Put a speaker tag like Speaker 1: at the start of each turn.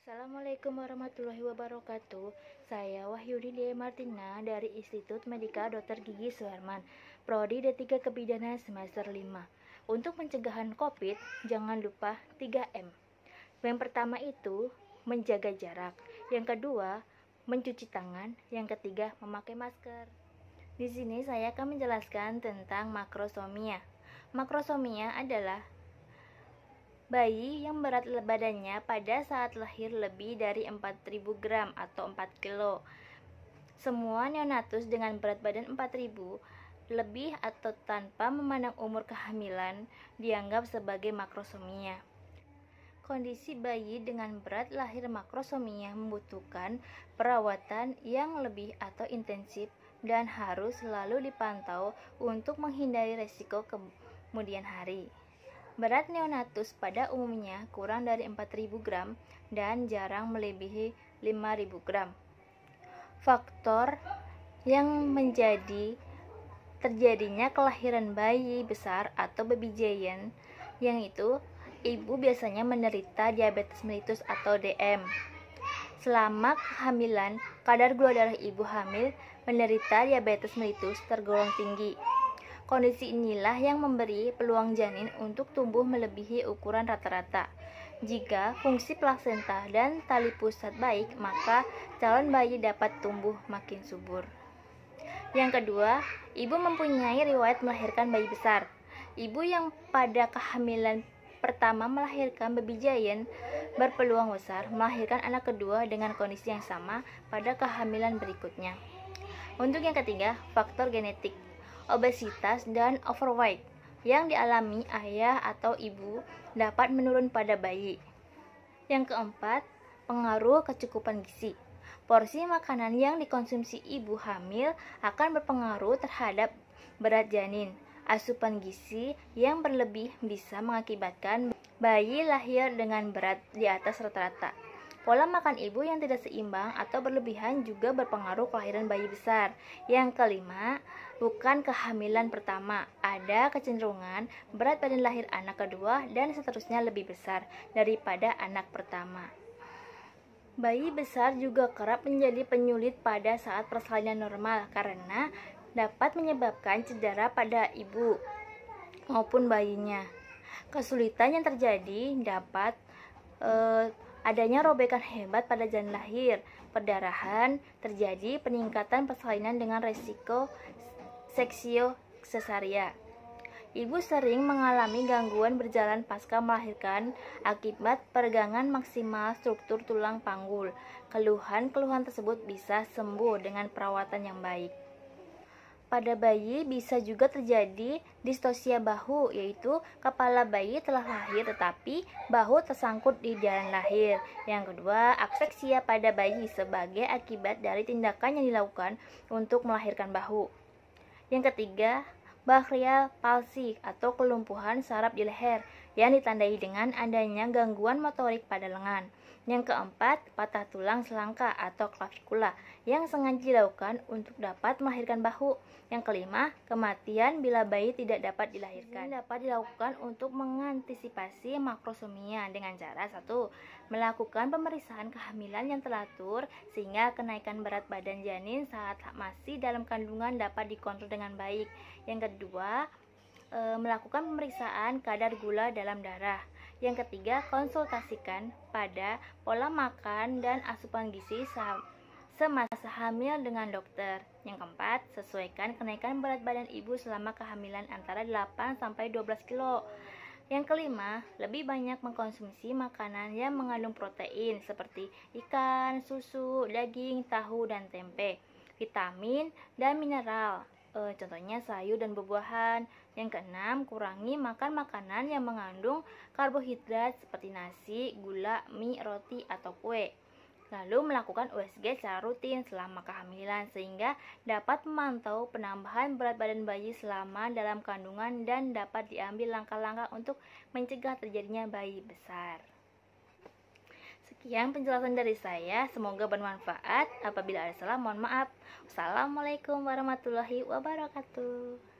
Speaker 1: Assalamualaikum warahmatullahi wabarakatuh. Saya Wahyudi Dea Martina dari Institut Medika Dr. Gigi Suherman, Prodi D3 Kebidanan semester 5. Untuk pencegahan COVID, jangan lupa 3M. Yang pertama itu menjaga jarak, yang kedua mencuci tangan, yang ketiga memakai masker. Di sini saya akan menjelaskan tentang makrosomia. Makrosomia adalah bayi yang berat badannya pada saat lahir lebih dari 4.000 gram atau 4 kilo. Semua neonatus dengan berat badan 4.000 lebih atau tanpa memandang umur kehamilan dianggap sebagai makrosomia. Kondisi bayi dengan berat lahir makrosomia membutuhkan perawatan yang lebih atau intensif dan harus selalu dipantau untuk menghindari resiko kemudian hari. Berat neonatus pada umumnya kurang dari 4.000 gram dan jarang melebihi 5.000 gram. Faktor yang menjadi terjadinya kelahiran bayi besar atau baby giant, yang itu ibu biasanya menderita diabetes mellitus atau DM. Selama kehamilan, kadar gula darah ibu hamil menderita diabetes mellitus tergolong tinggi. Kondisi inilah yang memberi peluang janin untuk tumbuh melebihi ukuran rata-rata. Jika fungsi plasenta dan tali pusat baik, maka calon bayi dapat tumbuh makin subur. Yang kedua, ibu mempunyai riwayat melahirkan bayi besar. Ibu yang pada kehamilan pertama melahirkan baby giant berpeluang besar melahirkan anak kedua dengan kondisi yang sama pada kehamilan berikutnya. Untuk yang ketiga, faktor genetik. Obesitas dan overweight yang dialami ayah atau ibu dapat menurun pada bayi. Yang keempat, pengaruh kecukupan gizi. Porsi makanan yang dikonsumsi ibu hamil akan berpengaruh terhadap berat janin. Asupan gizi yang berlebih bisa mengakibatkan bayi lahir dengan berat di atas rata-rata. Pola makan ibu yang tidak seimbang atau berlebihan juga berpengaruh kelahiran bayi besar. Yang kelima, bukan kehamilan pertama. Ada kecenderungan berat badan lahir anak kedua dan seterusnya lebih besar daripada anak pertama. Bayi besar juga kerap menjadi penyulit pada saat persalinan normal karena dapat menyebabkan cedera pada ibu maupun bayinya. Kesulitan yang terjadi dapat adanya robekan hebat pada janin lahir, perdarahan, terjadi peningkatan persalinan dengan resiko seksio sesaria. Ibu sering mengalami gangguan berjalan pasca melahirkan akibat peregangan maksimal struktur tulang panggul. Keluhan-keluhan tersebut bisa sembuh dengan perawatan yang baik. Pada bayi bisa juga terjadi distosia bahu, yaitu kepala bayi telah lahir tetapi bahu tersangkut di jalan lahir. Yang kedua, akseksia pada bayi sebagai akibat dari tindakan yang dilakukan untuk melahirkan bahu. Yang ketiga, brachial palsy atau kelumpuhan saraf di leher yang ditandai dengan adanya gangguan motorik pada lengan. Yang keempat, patah tulang selangka atau klavikula yang sengaja dilakukan untuk dapat melahirkan bahu. Yang kelima, kematian bila bayi tidak dapat dilahirkan. Ini dapat dilakukan untuk mengantisipasi makrosomia dengan cara 1. Melakukan pemeriksaan kehamilan yang teratur sehingga kenaikan berat badan janin saat masih dalam kandungan dapat dikontrol dengan baik. Yang kedua, melakukan pemeriksaan kadar gula dalam darah. Yang ketiga, konsultasikan pada pola makan dan asupan gizi semasa hamil dengan dokter. Yang keempat, sesuaikan kenaikan berat badan ibu selama kehamilan antara 8-12 kilo. Yang kelima, lebih banyak mengkonsumsi makanan yang mengandung protein seperti ikan, susu, daging, tahu, dan tempe, vitamin, dan mineral. Contohnya sayur dan buah-buahan. Yang keenam, kurangi makan makanan yang mengandung karbohidrat seperti nasi, gula, mie, roti, atau kue. Lalu melakukan USG secara rutin selama kehamilan sehingga dapat memantau penambahan berat badan bayi selama dalam kandungan dan dapat diambil langkah-langkah untuk mencegah terjadinya bayi besar. Sekian penjelasan dari saya, semoga bermanfaat. Apabila ada salah, mohon maaf. Wassalamualaikum warahmatullahi wabarakatuh.